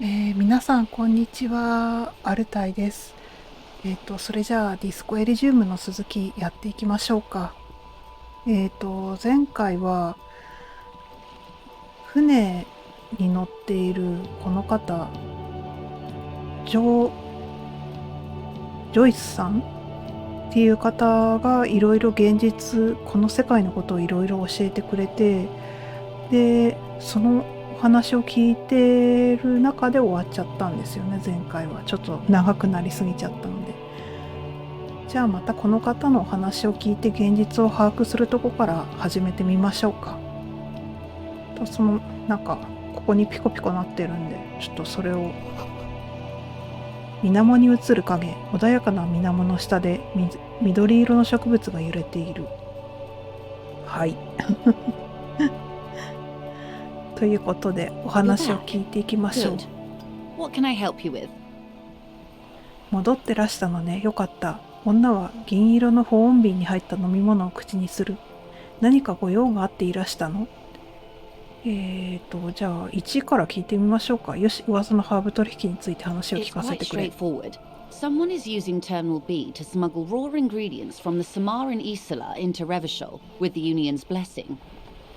皆さんこんにちは、アルタイです。それじゃあディスコエリジウムの続きやっていきましょうか。前回は船に乗っているこの方、ジョ、ジョイスさんっていう方がいろいろ現実、この世界のことをいろいろ教えてくれて、で、そのお話を聞いてる中で終わっちゃったんですよね、前回は。ちょっと長くなりすぎちゃったので。じゃあまたこの方のお話を聞いて現実を把握するとこから始めてみましょうか。となんかここにピコピコなってるんで、ちょっとそれを水面に映る影、穏やかな水面の下で緑色の植物が揺れている。はい。ということでお話を聞いていきましょう。戻ってらしたのね、よかった。女は銀色の保温瓶に入った飲み物を口にする。何かご用があっていらしたの？じゃあ1位から聞いてみましょうか。よし、噂のハーブ取引について話を聞かせてくれ。Someone is using Terminal B to smuggle raw ingredients from the Samar and Isola into Revachol with the Union's blessing.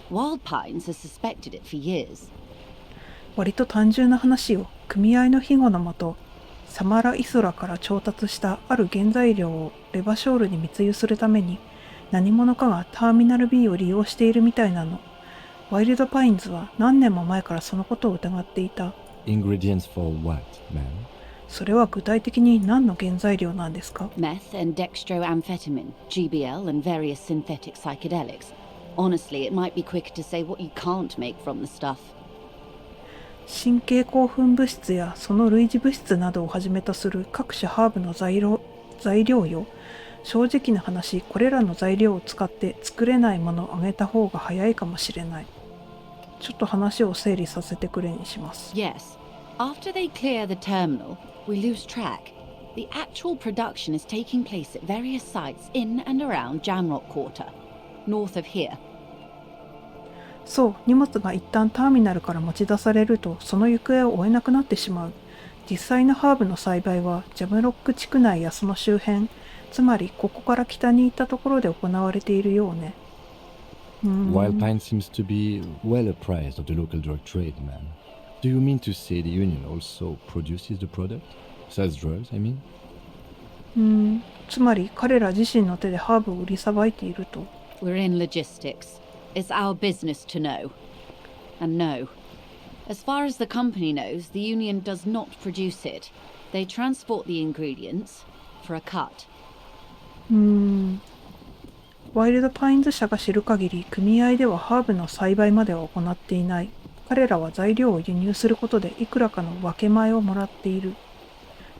Wild Pines has suspected it for years. 割と単純な話よ。組合の庇護のもと、サマラ・イソラから調達したある原材料をレバショールに密輸するために何者かがターミナル B を利用しているみたいなの。ワイルドパインズは何年も前からそのことを疑っていた。Ingredients for what, ma'am? それは具体的に何の原材料なんですか？ Meth and dextroamphetamine, GBL and various synthetic psychedelics. Honestly, it might be quicker to say what you can't make from the stuff. 神経興奮物質やその類似物質などをはじめとする各種ハーブの材料よ。正直な話、これらの材料を使って作れないものをあげた方が早いかもしれない。ちょっと話を整理させてくれにします。Yes. After they clear the terminal, we lose track. The actual production is taking place at various sites in and around Jamrock Quarter, north of here. そう、荷物が一旦ターミナルから持ち出されると、その行方を追えなくなってしまう。実際のハーブの栽培は、ジャムロック地区内やその周辺、つまりここから北に行ったところで行われているようね。Wild Pine seems to be well apprised of the local drug trade, ma'am. Do you mean to say the union also produces the product? Sells drugs, I mean? つまり彼ら自身の手でハーブを売りさばいていると。We're in logistics. It's our business to know. And no. As far as the company knows, the union does not produce it. They transport the ingredients for a cut. ワイルドパインズ社が知る限り、組合ではハーブの栽培までは行っていない。彼らは材料を輸入することでいくらかの分け前をもらっている。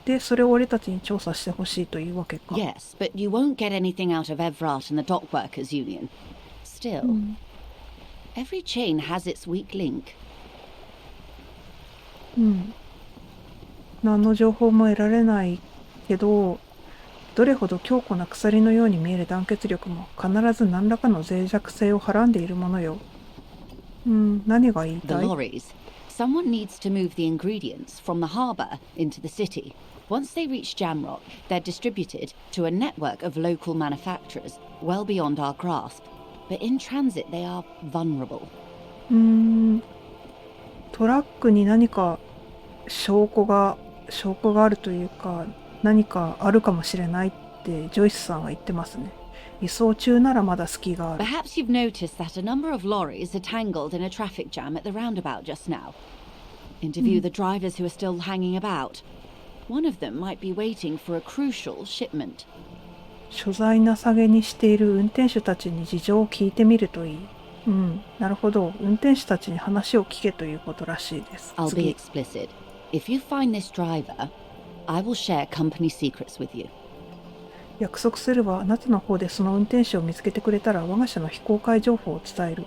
で、それを俺たちに調査してほしいというわけか。Yes, but you won't get anything out of Evrat and the Dock Workers Union. Still, every chain has its weak link. 何の情報も得られないけど、どれほど強固な鎖のように見える団結力も必ず何らかの脆弱性をはらんでいるものよ。何が言い The たい？ lorries. Someone needs to move the ingredients from the harbour into the city. Once they reach Jamrock, they're distributed to a network of local manufacturers well beyond our grasp. But in transit, they are vulnerable. トラックに何か証拠があるというか、何かあるかもしれないってジョイスさんは言ってますね。輸送中ならまだ隙がある。Perhaps you've noticed that a number of lorries are tangled in a traffic jam at the roundabout just now. Interview the drivers who are still hanging about. One of them might be waiting for a crucial shipment. 所在なさげにしている運転手たちに事情を聞いてみるといい。なるほど。運転手たちに話を聞けということらしいです。I'll be explicit. If you find this driver, I will share company secrets with you. 約束すればあなたの方でその運転手を見つけてくれたら我が社の非公開情報を伝える。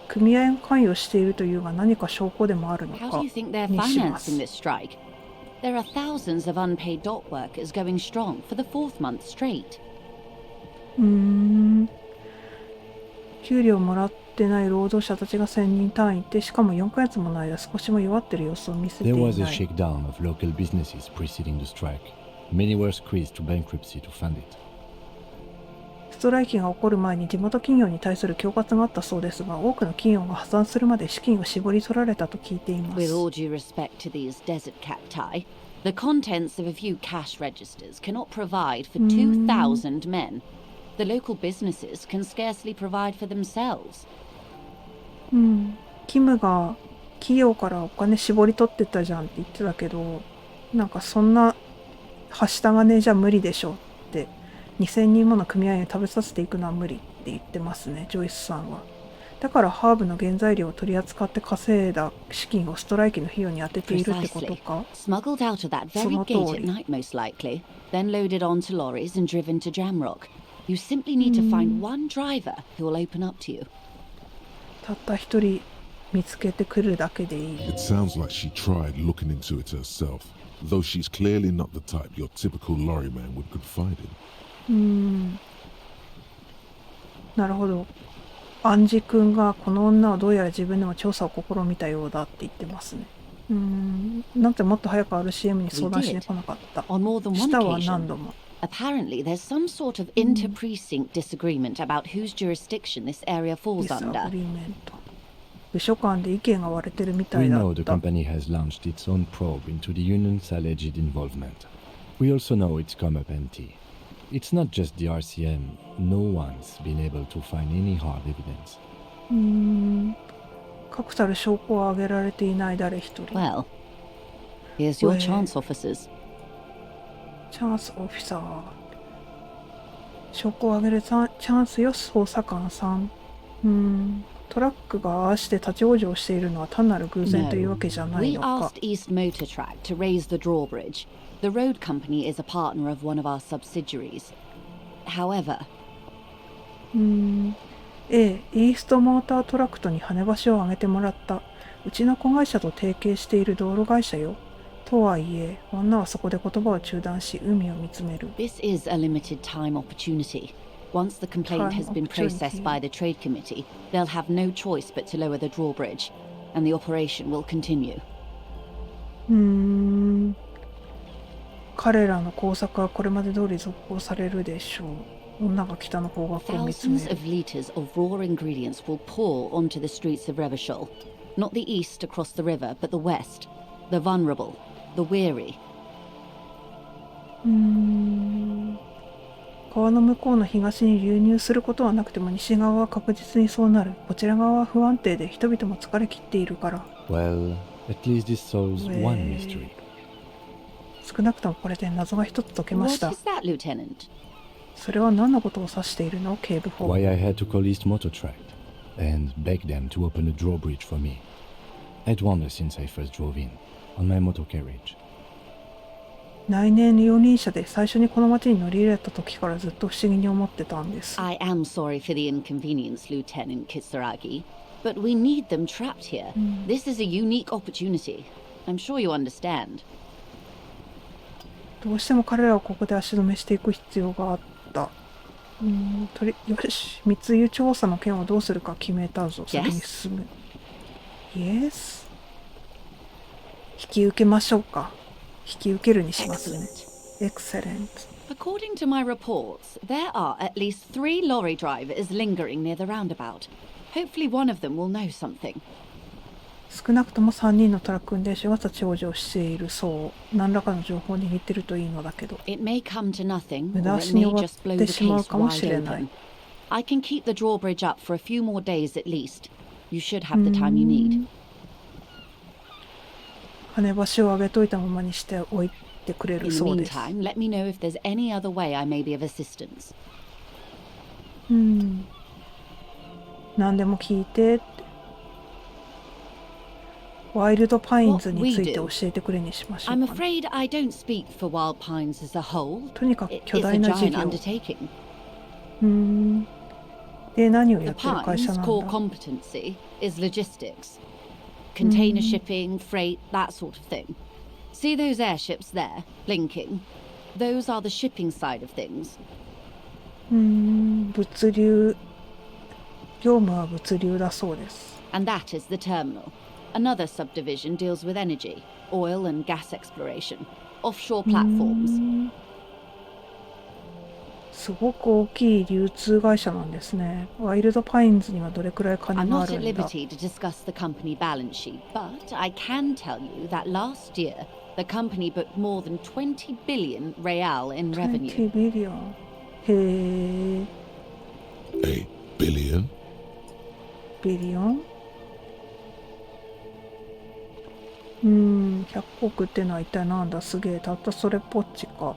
組合が関与しているというが何か証拠でもあるの How か do you think they're にしま financing す。 this strike? There are thousands of unpaid dock workers going strong for the fourth month straight. 給料もらっってない労働者たちが1000人単位で、しかも4ヶ月もの間少しも弱ってる様子を見せてい There な was a い。 shakedown of local businesses preceding the strike. Many were squeezed to bankruptcy to fund it. ストライキが起こる前に地元企業に対する恐喝があったそうですが、多くの企業が破産するまで資金を絞り取られたと聞いていま With す。 all due respect to these desert cacti, the contents of a few cash registers cannot provide for 2,000 men. The local businesses can scarcely provide for themselves. キムが企業からお金絞り取ってたじゃんって言ってたけど、なんかそんなはした金じゃ無理でしょって、2000人もの組合に食べさせていくのは無理って言ってますね、ジョイスさんは。だからハーブの原材料を取り扱って稼いだ資金をストライキの費用に当てているってこと Precisely. か。 Smuggled out of that very その通 gate at り。 night, most likely, then loaded onto lorries and driven to Jamrock. You simply need to find one driver who will open up to you. たった一人見つけてくるだけでいい。 It sounds like she tried looking into it herself, though she's clearly not the type your typical lorryman would confide in. なるほど。アンジ君がこの女はどうやら自分でも調査を試みたようだって言ってますね。なんてもっと早く RCM に相談しに来なかった。 On more than one したは何度 occasion. も。 Apparently, there's some sort of inter-precinct disagreement about whose jurisdiction this area falls ディスア under. グリーメント。部署間で意見が割れてるみた We いだ know っ the た。 company has launched its own probe into the union's alleged involvement. We also know it's come up empty. It's not just the RCM. No one's been able to find any hard evidence. 確たる証拠は挙げられていない誰一人。 Well, here's your Well. chance, officers. チャンスオフィサー。証拠を挙げるチャンスよ、捜査官さん。トラックがああして立ち往生しているのは単なる偶然というわけじゃない We のか。 asked East Motor Track to raise the drawbridge. The road company is a partner of one of our subsidiaries. However, イーストモータートラクトに跳ね橋を上げてもらった。うちの子会社と提携している道路会社よ。とはいえ、女はそこで言葉を中断し、海を見つめる。 this is a limited time opportunity. Once the complaint Time has been processed opportunity. by the trade committee, they'll have no choice but to lower the drawbridge, and the operation will continue. 彼らの工作はこれまで通り続行されるでしょう。女が北の方角を見つめ Thousands る。 of liters of raw ingredients will pour onto the streets of Revachol. Not the east across the river, but the west. The vulnerable, the weary. 川の向こうの東に流入することはなくても西側は確実にそうなる。こちら側は不安定で人々も疲れ切っているから。 Well, at least this solves Well. one mystery. 少なくともこれで謎が一つ解けまし What た。 is that, Lieutenant? それは何のことを指しているの、警部補。 Why I had to call East Motor Track and beg them to open a drawbridge for me. I'd wondered since I first drove in on my motor carriage. 来年四輪車で最初にこの町に乗り入れた時からずっと不思議に思ってたんです。 I am sorry for the inconvenience, Lieutenant Kisaragi, but we need them trapped here. This is a unique opportunity. I'm sure you understand. どうしても彼らをここで足止めしていく必要があった。よし、密輸調査の件をどうするか決めたぞ。先に進む。Yes。引き受けましょうか。引き受けるにしますね。Excellent. According to my reports, there are at least 3 lorry drivers lingering near the roundabout. Hopefully one of them will know something. 少なくとも3人のトラック運転手が立ち往生しているそう。何らかの情報を握ってるといいのだけど。 It may come to nothing, 無 or 駄 it 足に may 終わ just blow って the しまう case かもし wide れない open. I can keep the drawbridge up for a few more days at least. You should have the time you need. 跳ね橋を上げといたままにしておいてくれ In る the そうです。 meantime, let me know if there's any other way I may be of assistance. 何でも聞いてって。ワイルドパインズについて教えてくれにしましょう I'm か、ね。 afraid I don't speak for Wild Pines as a whole. とにかく It 巨 is a 大な事 giant 業。 undertaking. で、何を The やってる会社 Pines' なん core だ。 competency is logistics. Container shipping, freight, that sort of thing. See those airships there, blinking? Those are the shipping side of things. 物流業務は物流だそうです。And that is the terminal. Another subdivision deals with energy, oil and gas exploration, offshore platforms. すごく大きい流通会社なんですね。ワイルドパインズにはどれくらい金 I'm があ not る at んだ。 liberty to discuss the company balance sheet, but I can tell you that last year the company booked more than 20 billion real in 20 revenue. ビリオン。へえ。A billion? ビリオン100億ってのは一体なんだ。すげえ。たったそれっぽっちか。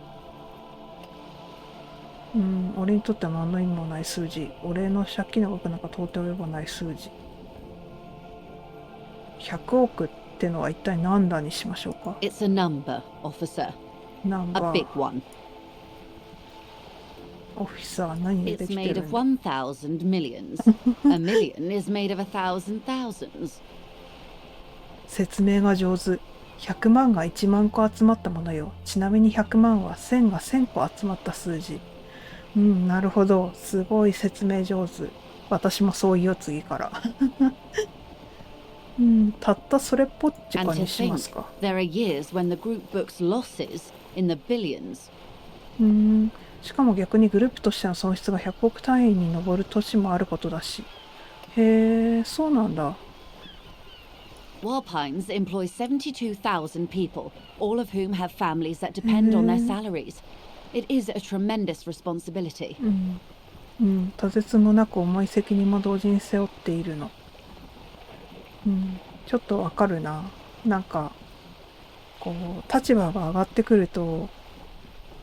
俺にとっては何の意味もない数字。俺の借金の額なんか到底及ばない数字。100億ってのは一体何だにしましょうか。 It's a number, officer. ナン A バ big ー。 one. オフィサー何でで It's きて made る of んだ。 1,000 millions. A million is made of 1,000 thousands. 説明が上手。100万が1万個集まったものよ。ちなみに100万は1000が1000個集まった数字。なるほど。すごい説明上手。私もそう言おう次から。たったそれっぽっち And か to にしま think, すか。 there are years when the group books losses in the billions. しかも逆にグループとしての損失が100億単位に上る年もあることだし。へえ、そうなんだ。Warpines employ 72,000 people, all of whom have families that depend on their salaries. It is a tremendous responsibility. とてつもなく重い責任も同時に背負っているの。ちょっとわかるな。なんかこう立場が上がってくると、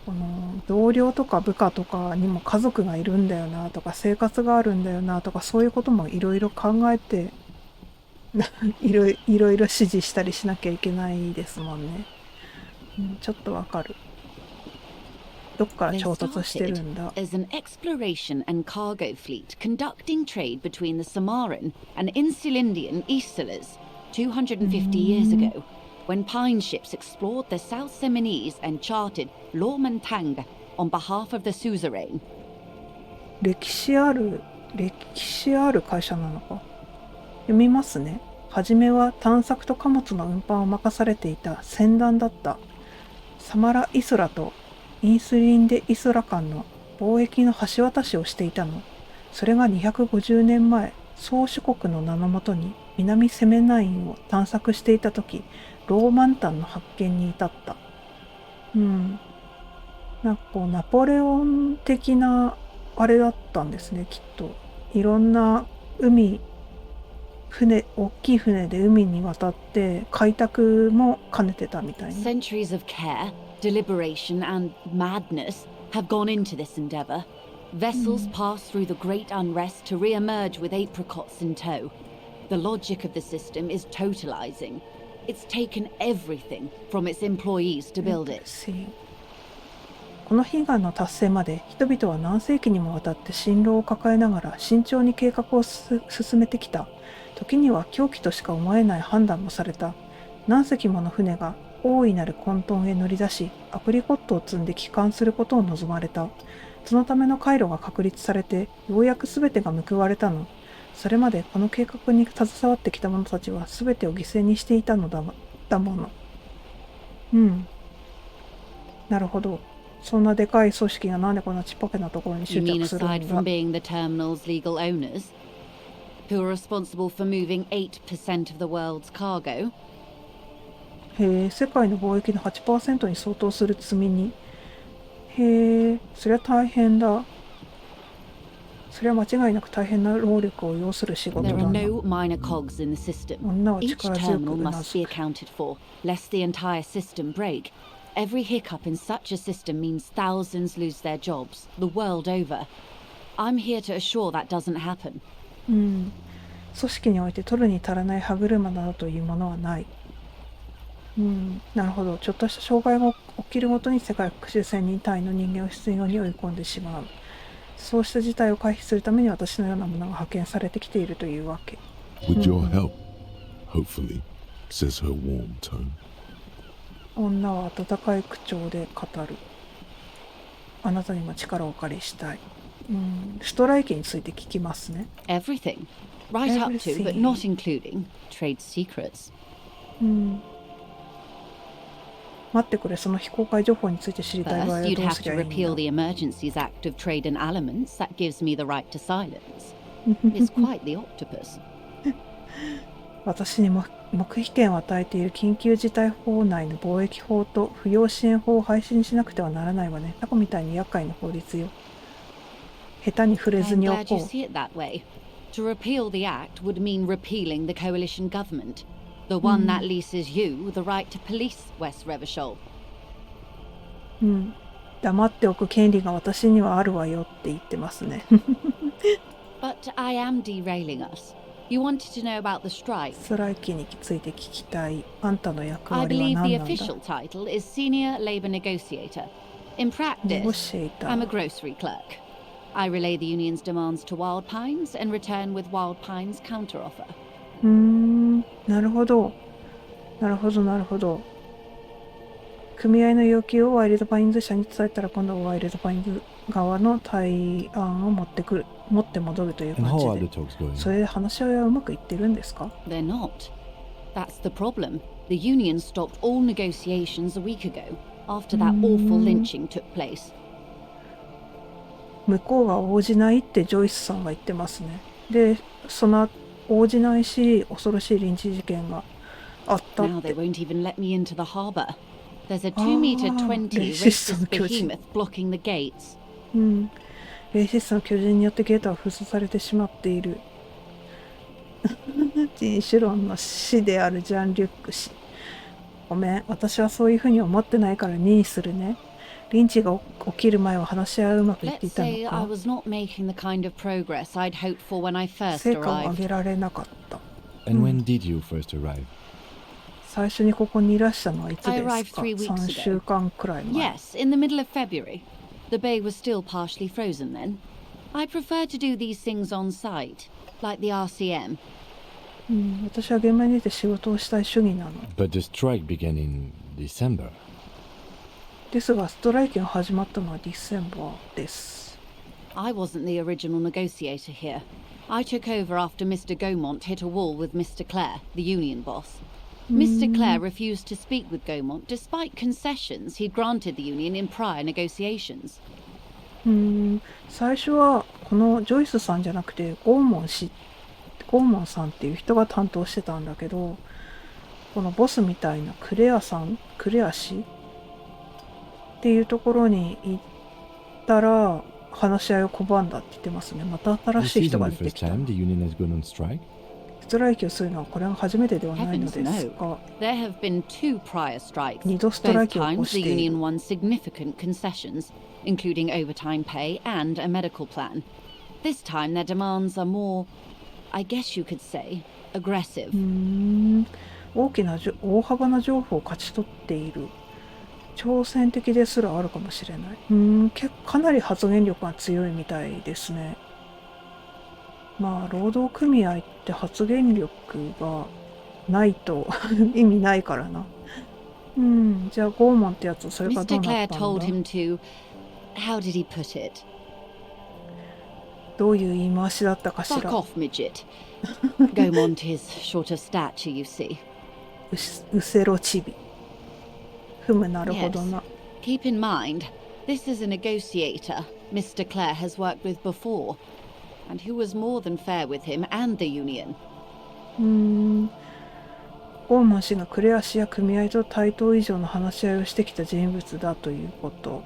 この同僚とか部下とかにも家族がいるんだよなとか、生活があるんだよなとか、そういうこともいろいろ考えていろいろ指示したりしなきゃいけないですもんね。ちょっとわかる。どっから They 調達してるん started だ。 as an exploration and cargo fleet conducting trade between the Samaran and Insulindian Isolas 250 years ago, when pine ships explored the South Seminese and charted Lormantang on behalf of the suzerain. 歴史ある会社なのか。読みますね。はじめは探索と貨物の運搬を任されていた船団だった。サマラ・イソラとインスリンデ・イソラ間の貿易の橋渡しをしていたの。それが250年前、宗主国の名のもとに南セメナインを探索していたとき、ローマンタンの発見に至った。なんかこうナポレオン的なあれだったんですね、きっと。いろんな大きい船で海に渡って開拓も兼ねてたみたいな。 Centuries of care, deliberation, and madness have gone into this endeavor. Vessels pass through the great unrest to re-emerge with apricots in tow. The logic of the system is totalizing. It's taken everything from its employees to build it. この悲願の達成まで人々は何世紀にもわたって辛労を抱えながら慎重に計画を進めてきた。時には狂気としか思えない判断もされた。何隻もの船が大いなる混沌へ乗り出し、アプリコットを積んで帰還することを望まれた。そのための回路が確立されて、ようやく全てが報われたの。それまでこの計画に携わってきた者たちは全てを犠牲にしていたのだもの。なるほど。そんなでかい組織がなんでこんなちっぽけなところに You 執 mean 着する aside ん from だ。 being the terminal's legal owners, who are responsible for moving 8% of the world's cargo? へえ、世界の貿易の 8% に相当する積み荷。へえ、そりゃ大変だ。それは間違いなく大変な労力を要する仕事だ There な。 are no minor cogs in the system. 女は Each 力強く terminal うな must ず be く。 accounted for, lest the entire system break. Every hiccup in such a system means thousands lose their jobs, the world over. I'm here to assure that doesn't happen. 組織において取るに足らない歯車などというものはない。なるほど。ちょっとした障害が起きるごとに世界各地1000人単位の人間を必要に追い込んでしまう。そうした事態を回避するために私のようなものが派遣されてきているというわけ。 With your help, hopefully, says her warm tone. 女は温かい口調で語る。あなたにも力をお借りしたい。ストライキについて聞きますね。 Everything. Right up to, but not including, trade secrets. 待ってくれ、その非公開情報について知りたい場合は First, ど you'd う have すり to ゃいいん repeal だ。 the Emergencies Act of Trade and Elements. That gives me the right to silence. It's quite the octopus. 私にも黙秘権を与えている緊急事態法内の貿易法と扶養支援法を廃止にしなくてはならないわね。タコみたいに厄介な法律よ。下手に触れず I'm にお glad こ you う。 see it that way. To repeal the act would mean repealing the coalition government, the one that leases you the right to police West Revachol. 黙っておく権利が私にはあるわよって言ってますね。But I am derailing us. You wanted to know about the strike. ストライキについて聞きたい。あんたの役 I 割は believe 何 the なんだ。 official title is Senior Labour Negotiator. In practice, Negotiator. I'm a grocery clerk. I relay the union's demands to Wild Pines and return with Wild Pines' counteroffer. なるほど。なるほど、なるほど。組合の要求をワイルドパインズ社に伝えたら、今度はワイルドパインズ側の対案を持って戻るという And 感 how are じ the で。 talks going? それで話し合いはうまくいってるんですか？ They're not. That's the problem. The union stopped all negotiations a week ago after that awful lynching took place. 向こうが応じないってジョイスさんが言ってますね。で、その応じないし、恐ろしいリンチ事件があったっ Now て they。won't even let me into the harbour. There's a 2-meter 20 racist racist behemoth blocking the gates. レイシストの巨人によってゲートは封鎖されてしまっている。人種論の師であるジャン・リュック氏。ごめん、私はそういうふうに思ってないから2にするね。リンチが起きる前は話し合いはうまくいってい Let's た say の I か。 was not making the kind of progress I'd hoped for when I first 成果を上 arrived. げられなかった。 And when did you first arrive? 最初にここにいらしたのはいつ I です arrived か？ 3 weeks 3週間くらい前。 Yes, in the middle of February. The bay was still partially frozen then. I prefer to do these things on site, like the RCM. 私は現場にいて仕事をしたい主義なの。 But the strike began in December. ですが、ストライキが始まったのはディセンバーです。I wasn't the original negotiator here. I took over after Mr. Gaumont hit a wall with Mr. Clare, the union boss. Mr. Clare refused to speak with Gaumont despite concessions he'd granted the union in prior negotiations. 最初はこのジョイスさんじゃなくてゴーモンさんっていう人が担当してたんだけど、このボスみたいなクレア氏っていうところに行ったら話し合いを拒んだって言ってますね。また新 This しい人 isn't が the 出て first きた。 time the union has gone on strike. ストライキをするのはこれが初めてではないの Heavens ですが、 no. There have been 2 prior strikes. 2度ストライ Both キを起こ times し the ている。 union won significant concessions, including overtime pay and a medical plan. This time their demands are more, I guess you could say, aggressive. 大幅な情報を勝ち取っている。挑戦的ですらあるかもしれない。かなり発言力が強いみたいですね。まあ労働組合って発言力がないと意味ないからな。じゃあゴーモンってやつ、それからどう Mr. な Clare ったん told だ？ him to, how did he put it? どういう言い回しだったかし Fuck ら。 off, midget. Gaumont is short of stature, you see. うせろちび。ふむ、なるほどな。 Keep in mind, this is a negotiator Mr. Clare has worked with before, and who was more than fair with him and the union. ゴーモン氏がクレア氏や組合と対等以上の話し合いをしてきた人物だということ。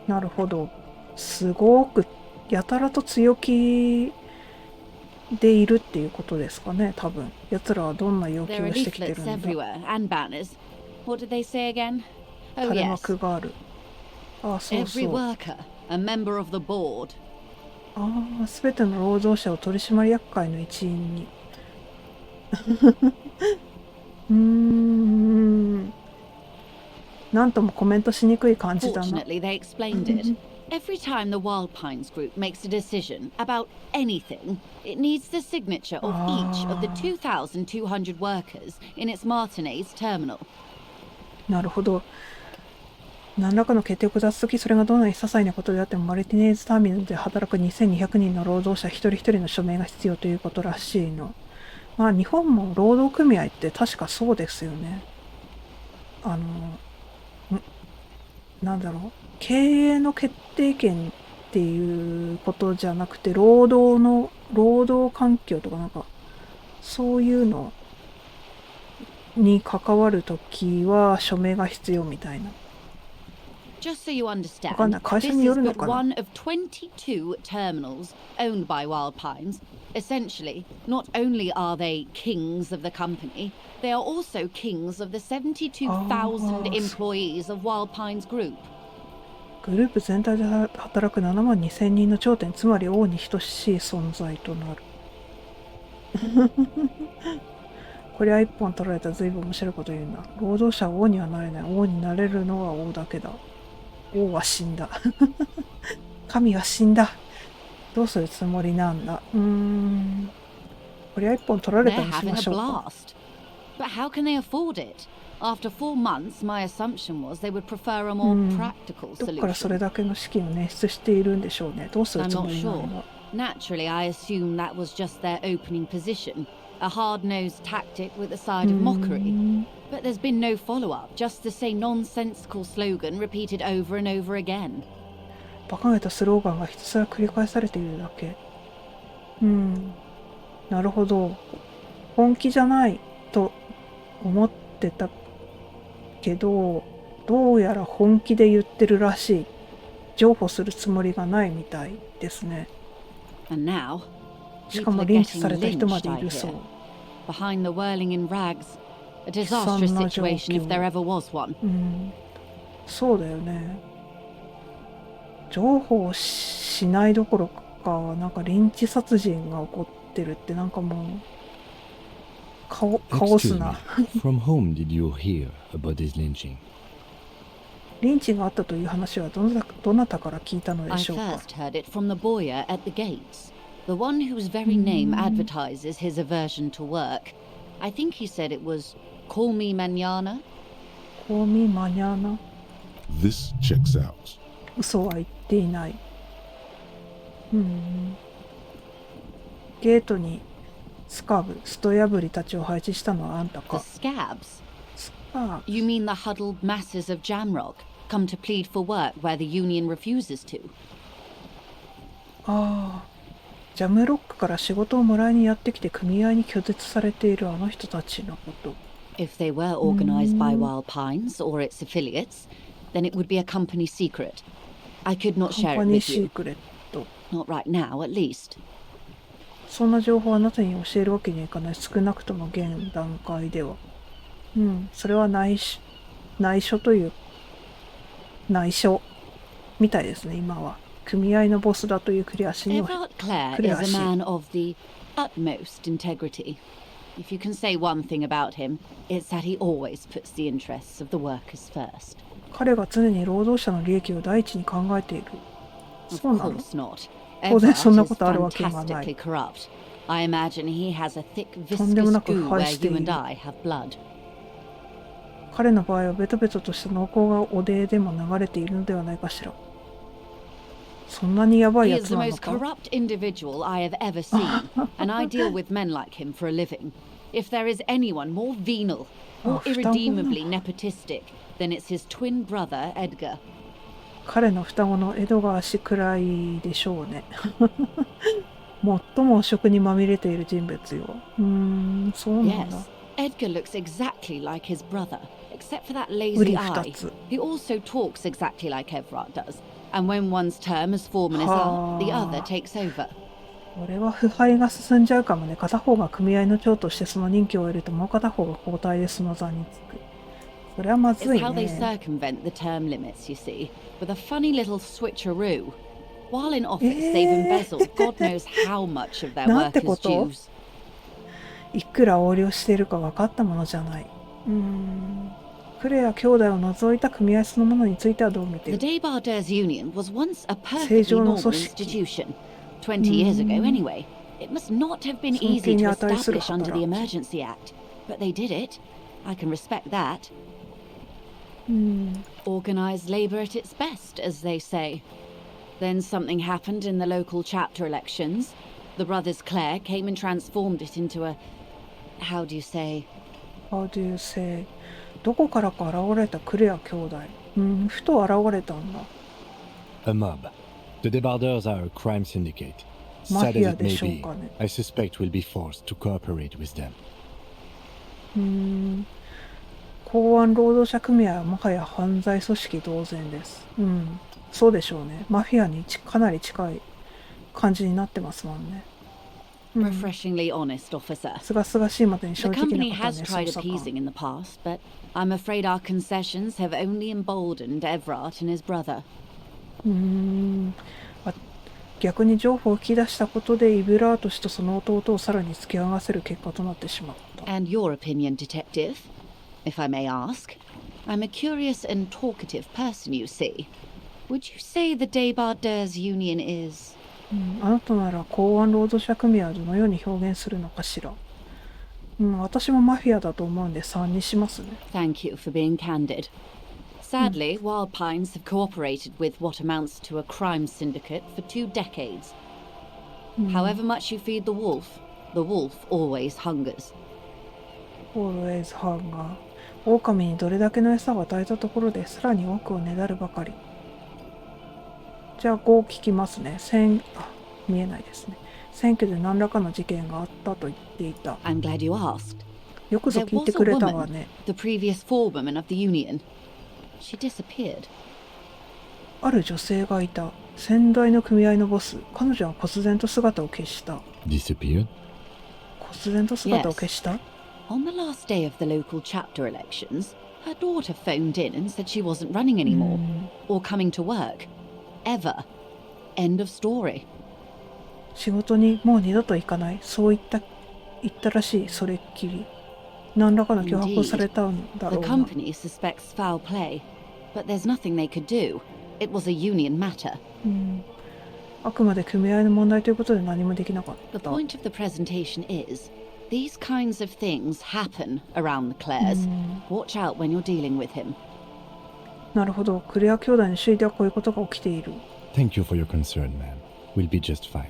なるほど。すごくやたらと強気でいるっていうことですかね、多分。奴らはどんな要求 There are をしてきてる leaflets んだ。 everywhere and banners. What did they say again? Oh 垂れ yes, 幕がある。ああ、そうそ every う。 worker, a member of the board. ああ、すべての労働者を取締役会の一員に。なんともコメントしにくい感じだな。 Fortunately, they explained it. Every time the Wild Pines group makes a decision about anything, it needs the signature of each of the 2,200 workers in its Martinez terminal. なるほど。何らかの決定を下すとき、それがどんなに些細なことであっても、マルティネーズターミナルで働く2200人の労働者一人一人の署名が必要ということらしいの。まあ日本も労働組合って確かそうですよね。なんだろう、経営の決定権っていうことじゃなくて、労働環境とかなんか、そういうのに関わるときは署名が必要みたいな。Just so you understand, わかんない。会社 this に is よるの but かな。 one of 22 terminals owned by Wild Pines. Essentially, not only are they kings of the company, they are also kings of the 72,000 employees of Wild Pines Group. グループ全体で働く7万2000人の頂点、つまり王に等しい存在となる。これは一本取られたら随分面白いこと言うな。労働者は王にはなれない。王になれるのは王だけだ。王は死んだ。神は死んだ。どうするつもりなんだ。これは一本取られ They're たにし having ま a しょうか。 blast. But how can they afford it? After 4 months, my assumption was they would prefer a more practical どっからそれ solution. だけの資金を捻出しているんでしょうね。どうする I'm つも not りな sure. のだ。 Naturally, I assume that was just their opening position, a hard-nosed tactic with a side of mockery. But there's been no follow-up, just the same nonsensical slogan repeated over and over again. 馬鹿げたスローガンがひたすら繰り返されているだけ。なるほど。本気じゃないと思ってたけど、どうやら本気で言ってるらしい。譲歩するつもりがないみたいですね。 And now, しか people も are リンチ getting された人ま lynched, でい I るそう。 hear. Behind the whirling in rags. A disastrous situation if there ever was one. そうだよね。譲歩しないどころか、なんかリンチ殺人が起こってるってなんかもうカオス Excuse な。 me. From whom did you hear about this lynching? リンチがあったという話はどなたから聞いたので I しょうか。 first heard it from the boyar at the gates, the one whose very name advertises his aversion to work. I think he said it was "Call me mañana." コーミーマニャーナ。 This checks out. 嘘は言っていない。ゲートにスト破りたちを配置したのはあんた The か。 scabs. スカ You mean the huddled masses of Jamrock come to plead for work where the union refuses to? ジャムロックから仕事をもらいにやってきて組合に拒絶されているあの人たちのこと。 If they were organized by Wild Pines or its affiliates, then it would be a company secret. I could not カン share パ it ニー with シー you. クレット。 Not right now, at least. そんな情報をあなたに教えるわけにはいかない。少なくとも現段階では。それは内緒という内緒みたいですね。今は組合のボスだというクリアシには Everard Clare クリ is ア a シ。 man of the utmost integrity. If you can say one thing about him, it's that he always puts the interests of the workers first. 彼が常に労働者の利益を第一に考えている。 Of そうなの？ course not. 当然 Everard そんな is ことあるわけがない。 fantastically corrupt. I imagine he has a thick とんでも viscous なく goo 腐敗 where してい you る。 and I have blood. 彼の場合はベトベトとした濃厚がおででも流れているのではないかしら。そんなにやばい He や is つ the なの most か。 corrupt individual I have ever seen, and I deal with men like him for a living. If there is anyone more venal, more irredeemably nepotistic, then it's his twin brother, Edgar. 彼の双子のエドガー氏くらいでしょうね。最も汚職にまみれている人物よ。そうなんだ。 Yes, Edgar looks exactly like his brother, except for that う lazy り eye. 二つ。 He also talks exactly like Everard does, and when one's term as foreman is up, the other takes over. これは腐敗が進んじゃうかもね。片方が組合の長としてその任期を終えると、もう片方が交代でその座につく。それはまず It's い how they ね。 circumvent the term limits, you see, with a funny little switcheroo. While in office, they've embezzled God knows how much of their なんて workers' こと？ dues. いくら横領しているか分かったものじゃない。クレア兄弟を除いた組合そのものについてはどう見て The いる？ Daybarders Union was once a 正 perfectly 常の normal 組織。 institution. 20 years ago, anyway. It must not have been 尊 easy 敬に to 値する establish under the 働き。 Emergency Act, but they did it. I can respect that. Organized labor at its best, as they say. Then something happened in the local chapter elections. The brothers Clare came and transformed it into a... How do you say? How do you say? どこからか現れたクレア兄弟。ふと現れたんだ。A mob. The debarders are a crime syndicate. マ Sad フィ as ア it で may しょう be, かね。 I suspect we'll be forced to cooperate with them. 公安労働者組合はもはや犯罪組織同然です。そうでしょうね。マフィアにかなり近い感じになってますもんね。Refreshingly honest, officer. すがすがしいまでに The 正直 company な方 has ね、 tried 捜査官。 appeasing in the past, but I'm afraid our concessions have only emboldened Everard and his brother. 逆に情報を引き出したことでイブラート氏とその弟をさらに突き上がせる結果となってしまった。And your opinion, detective, if I may ask? I'm a curious and talkative person, you see. Would you say the Debarders Union is... あなたなら公安労働者組合はどのように表現するのかしら。私もマフィアだと思うんで3にしますね。Thank you for being candid. Sadly, Wild Pines have cooperated with what amounts to a crime syndicate for 2 decades. However much you feed the wolf always hungers. Always hunger. 狼にどれだけの餌を与えたところでさらに多くをねだるばかり。じゃあ5聞きますね。見えないですね。選挙で何らかの事件があったと言っていた。I'm glad you asked. よくぞ There 聞い was て a くれたわ woman, ね。 the previous forewoman of the union. She disappeared. ある女性がいた。先代の組合のボス。彼女は忽然と姿を消した。Disappeared? 忽然と姿を消した On the last day of the local chapter elections, her daughter phoned in and said she wasn't running anymore, or coming to work. Ever. End of story. 仕事にもう二度と行かない。そう言ったらしい。それっきり。何らかの脅迫をされたんだ The ろうな。company suspects foul play, but there's nothing they could do. It was a union matter. あくまで組合の問題ということで何もできなかっ The た。 point of the presentation is, these kinds of things happen around the Clares. Watch out when you're dealing with him. なるほど。クレア兄弟の周囲ではこういうことが起きている。Thank you for your concern, ma'am. We'll be just fine.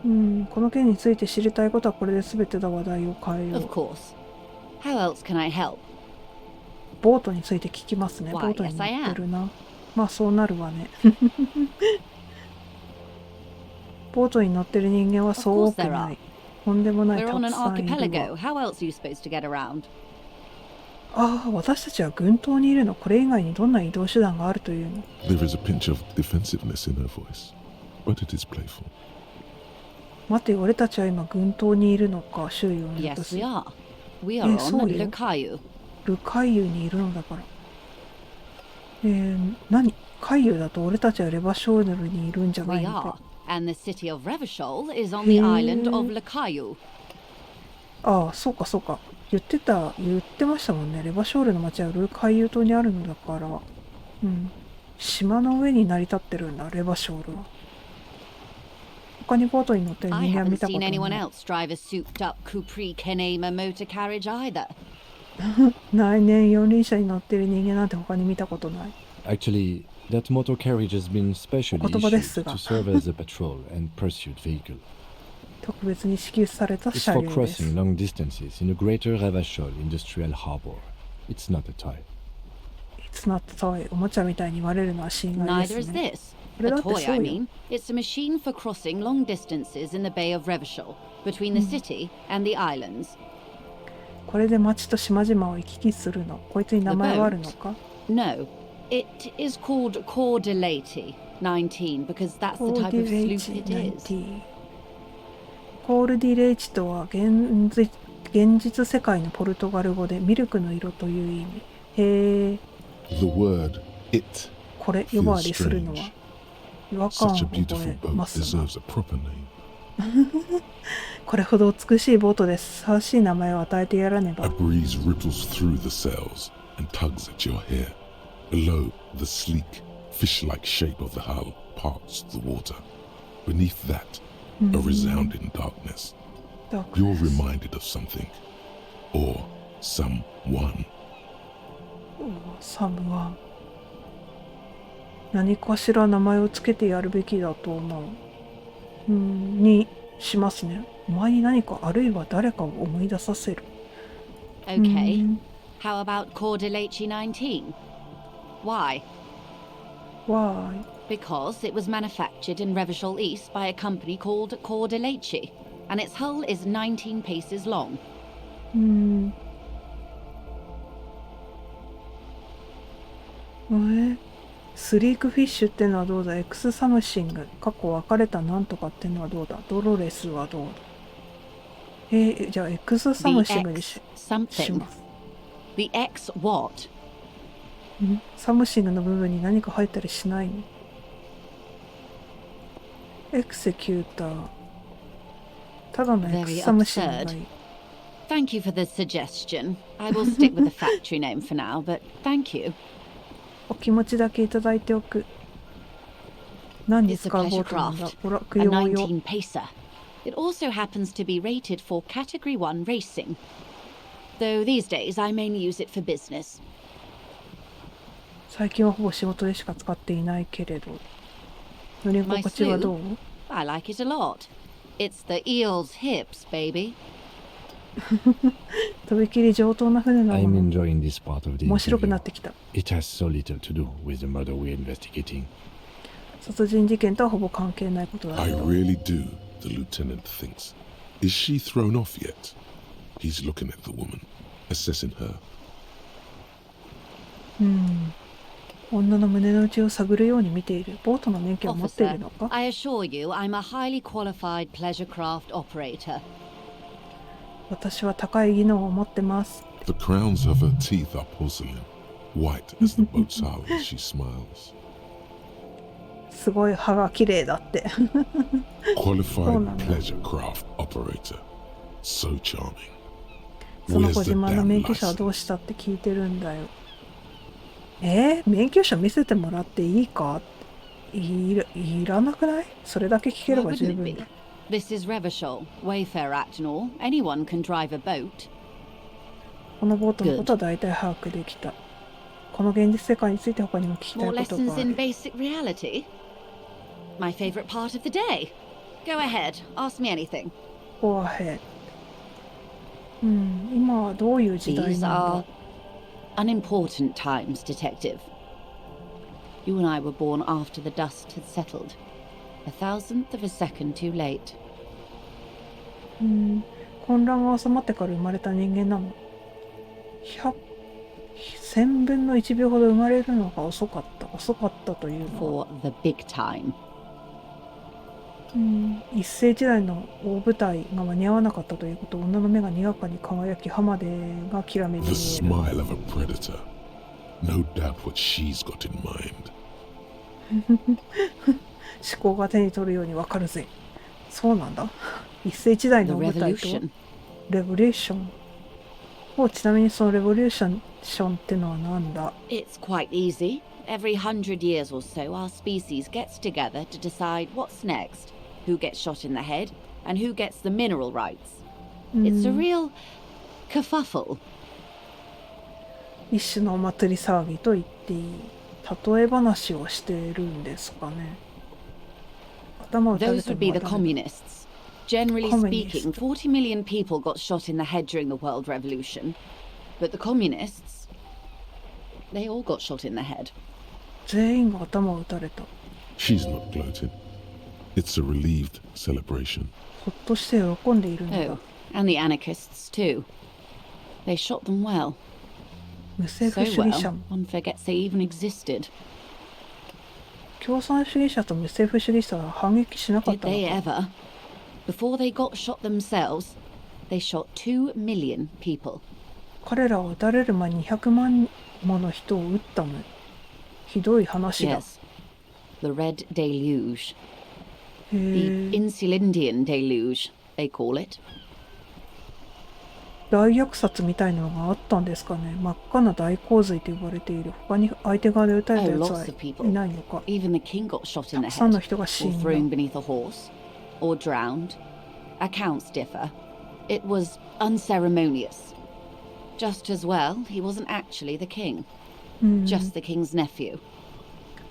この件について知りたいことはこれで全てだ。話題を変えよ Of う。 course. How else can I help? ボートについて聞きますね。ボ Why, ートに yes, I 乗 am. ってるな。まあそうなるわね。ボートに乗ってる人間はそう多く Of course there な are. い。とんでもない We're た on く an さんいる archipelago. わ。 How else are you supposed to get around? 私たちは群島にいるの。これ以外にどんな移動手段があるというの？ There is a pinch of defensiveness in her voice, but it is playful. 待て、俺たちは今群島にいるのか。周囲を見 Yes, 渡す。 we are. We are on そうよ。 Lucayu. ルカイユにいるのだから。何？カイユだと俺たちはレバショールにいるんじゃな We いの are. か。And the city of Revachol is on the island of Lucayu. そうかそうか。言ってましたもんね。レバショールの町はルカイユ島にあるのだから。島の上に成り立ってるんだ、レバショールは。他にボートに乗ってる I 人間は haven't 見たこ seen と anyone ない。 else drive a souped-up Capri Kenema motor carriage either. 来年四輪車に乗ってる人間なんて他に見たことない。 Actually, that motor carriage has been specially お言葉で issued すが。 to serve as a patrol and pursuit vehicle. 特別に支給された It's 車 for 両です。 crossing long distances in the greater Revachol industrial harbor. It's not a toy. It's not toy。おもちゃみたいに言われるのは心外 Neither で is すね。 this. But A that's toy, I so- mean. It's a machine for crossing long distances in the Bay of Revachol, between the city and the islands. これで町と島々を行き来するの。こいつに名前はあるのか？ No, it is called Cordelati 19 because that's the type of sloop it is. コールディレイチとは現実世界のポルトガル語でミルクの色という意味。へえ。 The word it これ呼ばわりするのは違和感を Such a 覚 beautiful え boat ますが、 deserves a proper name. これほど美しいボートでふさわしい名前を与えてやらね A ば。 breeze ripples through the sails and tugs at your hair. Below, the sleek, fish-like shape of the hull parts the water. Beneath that, a resounding darkness. だ You're reminded of something. Or someone. サムは何かしら名前をつけてやるべきだと思う。にしますね。お前に何かあるいは誰かを思い出させる。Okay. How about Cordelechi 19? Why? Why? Because it was manufactured in Revachol East by a company called Cordelechi, and its hull is 19 paces long. スリークフィッシュってのはどうだ。エクスサムシング過去別れたなんとかってのはどうだ。ドロレスはどうだ。じゃあエクスサムシングにします。 The X what? サムシングの部分に何か入ったりしないの。エクセキューター、ただのエクスサムシングがいい。 Thank you for the suggestion. I will stick with the factory name for now, but thank you. お気持ちだけいただいておく。何に It's a 使うボ pleasure ートなんだ。 craft, 娯楽 a 用よ。 19 pacer. It also happens to be rated for Category 1 racing, though these days I mainly use it for business. 最近はほぼ仕事でしか使っていないけれど。乗り心地はどう？ I like it a lot. It's the eel's hips, baby. とびきり上等な船な I'm もの。 enjoying this part of the 面白く interview. なってきた。 It has so little to do with the murder we're investigating. 殺人事件とはほぼ関係ないことだ I けど。 really do, the lieutenant thinks. Is she thrown off yet? He's looking at the woman, assessing her. 女の胸の内を探るように見ている。ボートの免許を持ってい Officer, るのか？ I assure you I'm a highly qualified pleasure craft operator. 私は高い技能を持ってます。 The crowns of her teeth are porcelain, white as the boat's hull as she smiles. すごい歯が綺麗だって。 Qualified pleasure craft operator. So charming. その Where's 子 the 自慢の damn 免許証はどう license? したって聞いてるんだよ。免許証見せてもらっていいか？いらなくない？それだけ聞けれ Why ば wouldn't 十 it 分 be? だ。This is Revachol, Wayfair Act and all. Anyone can drive a boat. このボートのことは大体把握できた。この現実世界について他にも聞きた More いことが lessons あ in る。 basic reality? My favorite part of the day. Go ahead, ask me anything. Go ahead。今はどういう時代 These なんだ are unimportant times, Detective. You and I were born after the dust had settled. A thousandth of a second too late. 混乱が収まってから生まれた人間なの。1000分の1秒ほど生まれるのが遅かったというのは。 For the big time. 一世時代の大舞台が間に合わなかったということ。女の目がにわかに輝き、歯までがきらめて The 見える。 smile of a predator. No doubt what she's got in mind. 思考が手に取るようにわかるぜ。そうなんだ。一世時代 The の舞台と revolution. レボリューション。ちなみにそのレボリューションってのはなんだ？ It's quite easy. Every 100 years or so, our species gets together to decide what's next, who gets shot in the head, and who gets the mineral rights. It's a real kerfuffle. 一種のお祭り騒ぎと言っていい。例え話をしているんですかね。頭を打たれ Those た would be の the は誰？ communists. Generally Communist. speaking, 40 million people got shot in the head during the World Revolution. But the communists, they all got shot in the head. 全員が頭を打たれた。 She's not gloating. It's a relieved celebration. ほっとして喜んでいるんだ。 Oh, and the anarchists too. They shot them well. 無政 So 府主義者 well, も。 one forgets they even existed. 共産主義者と無政府主義者は反撃しなかっ Did たの they か。 ever? Before they got shot themselves, they shot 2 million people. 彼らは撃たれる前に200万もの人を撃ったの。ひどい話だ。 Yes. The Red Deluge. へ The え。 Insulindian Deluge, they call it. 大虐殺みたいなのがあったんですかね。真っ赤な大洪水と呼ばれている。他に相手側で撃たれた Oh, やつ lots は of people. いないのか。 Even the king got shot in the たくさんの head, 人が死 or んだ。 thrown beneath a horse, or drowned. Accounts differ. It was unceremonious. Just as well, he wasn't actually the king. just the king's nephew.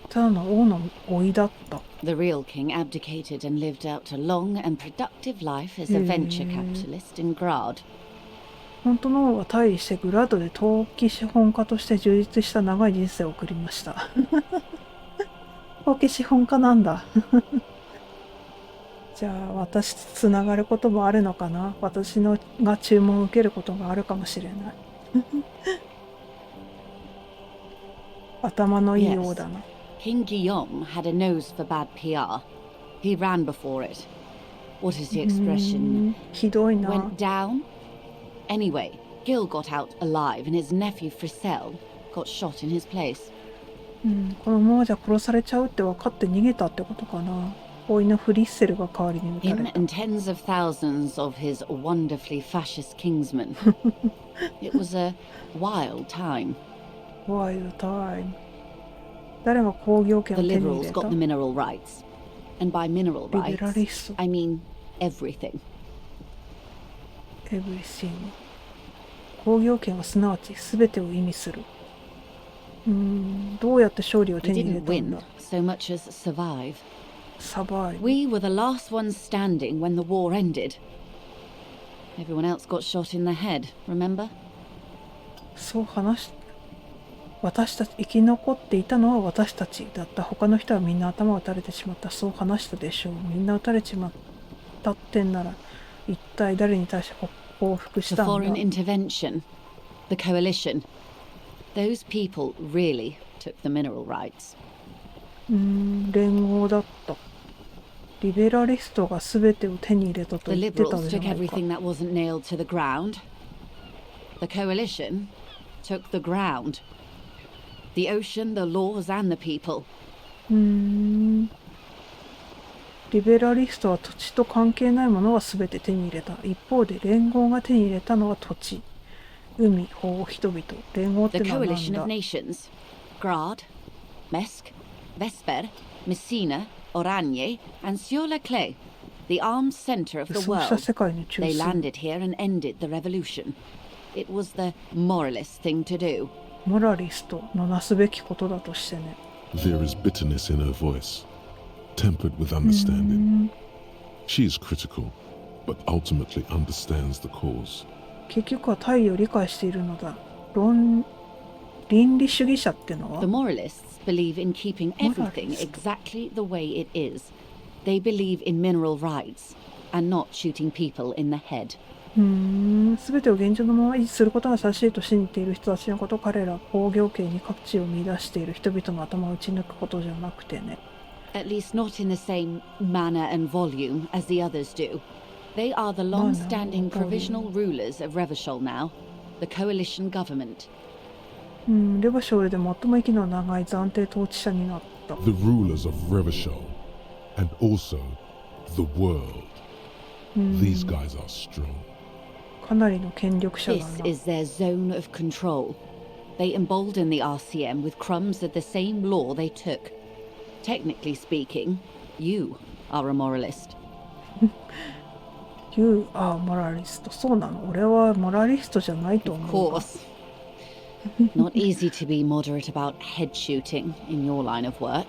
ただの王の甥いだった。The real king abdicated and lived out a long and productive life as a venture capitalist in Grad. 本当の王は退位してグラードで投機資本家として充実した長い人生を送りました。投機資本家なんだ。じゃあ私とつながることもあるのかな。私のが注文を受けることがあるかもしれない。頭のいい王だな。King Guillaume had a nose for bad PR. He ran before it. What is the expression? ひどいな。 Went down? Anyway, Gil got out alive and his nephew Frisell got shot in his place. このままじゃ殺されちゃうって分かって逃げたってことかな。甥のフリッセルが代わりに撃たれ Him た。 and tens of thousands of his wonderfully fascist kingsmen. It was a wild time. Wild time. 誰が工業権を The 手に入 liberals れた got the mineral rights. And by mineral リベ rights, ラリスト。 I mean everything. Everything. 工業権はすなわち全てを意味する。どうやって勝利を We 手に入れ didn't たん win だ。 so much as survive. サバイブ。 We were the last ones standing when the war ended. Everyone else got shot in the head, remember? そう話し、私たち、生き残っていたのは私たちだった。他の人はみんな頭を撃たれてしまった。そう話したでしょう。みんな撃たれちまったってんなら、一体誰に対して報復し The たんだ。 foreign intervention, the coalition. Those people really took the mineral rights. 連合だった。リベラリストが全てを手に入れたと The 言ってた liberals じゃ took ないか。 everything that wasn't nailed to the ground. The coalition took the ground. The ocean, the laws, and the people. リベラリストは土地と関係ないものは全て手に入れた。一方で連合が手に入れたのは土地、海、法、人々。連合っ The てのは何 coalition だ of nations. Grad, Mesk, Vesper, Messina, Oranje, and Sur-la-Clay. The armed center of 武 the 装した world. 世界の中 They 心。 landed here and ended the revolution. It was the moralist thing to do. モラリストのなすべきことだとしてね。 There is bitterness in her voice, tempered with understanding. She is critical, but ultimately understands the cause. 結局は大義を理解しているのだ。倫理主義者ってのは The moralists believe in keeping everything Moralist. exactly the way it is. They believe in mineral rights and not shooting people in the head. 全てを現状のまま維持することが正しいと信じている人たちのこと、彼ら工業系に価値を見出している人々の頭を打ち抜くことじゃなくてね。 At least not in the same manner and volume as the others do. They are the long-standing provisional rulers of Revachol now, the coalition government. レバショールで最も息の長い暫定統治者になった。 The rulers of Revachol, and also the world. These guys are strong. かなりの権力者だ This な。 is their zone of control. They embolden the RCM with crumbs of the same law they took. Technically speaking, you are a moralist. You are moralist. そうなの。俺はモラリストじゃないと Of 思うが。 course. Not easy to be moderate about head shooting in your line of work.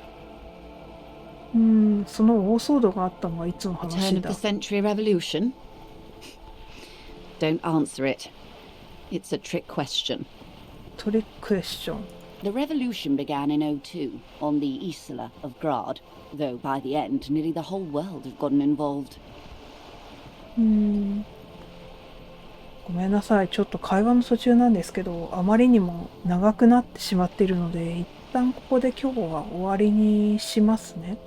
その大騒動があったのはいつの Turn 話 of だ the。century revolution? Don't answer it. It's a trick question. トリッククエスチョン。 The revolution began in '02 on the Isla of Grad, though by the end nearly the whole world had gotten involved. ごめんなさい。ちょっと会話の途中なんですけど、あまりにも長くなってしまっているので、一旦ここで今日は終わりにしますね。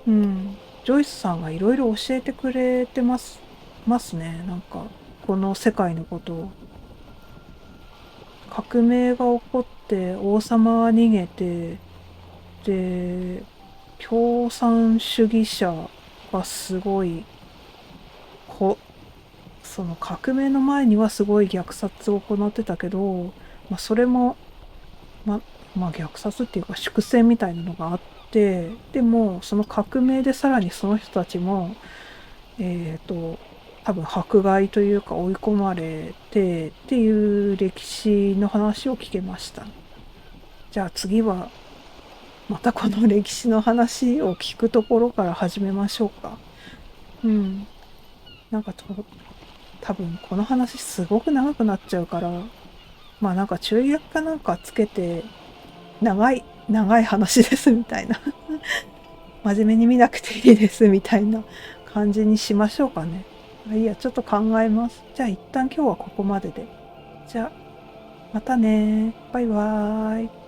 ジョイスさんがいろいろ教えてくれてますね。なんか、この世界のことを。革命が起こって王様は逃げて、で、共産主義者がすごい、その革命の前にはすごい虐殺を行ってたけど、それも、虐殺っていうか粛清みたいなのがあって、でもその革命でさらにその人たちも、多分迫害というか追い込まれてっていう歴史の話を聞けました。じゃあ次はまたこの歴史の話を聞くところから始めましょうか。なんか多分この話すごく長くなっちゃうから、まあなんか注意書きかなんかつけて、長い話ですみたいな真面目に見なくていいですみたいな感じにしましょうかね。いいや、ちょっと考えます。じゃあ一旦今日はここまでで。じゃあまたね。バイバーイ。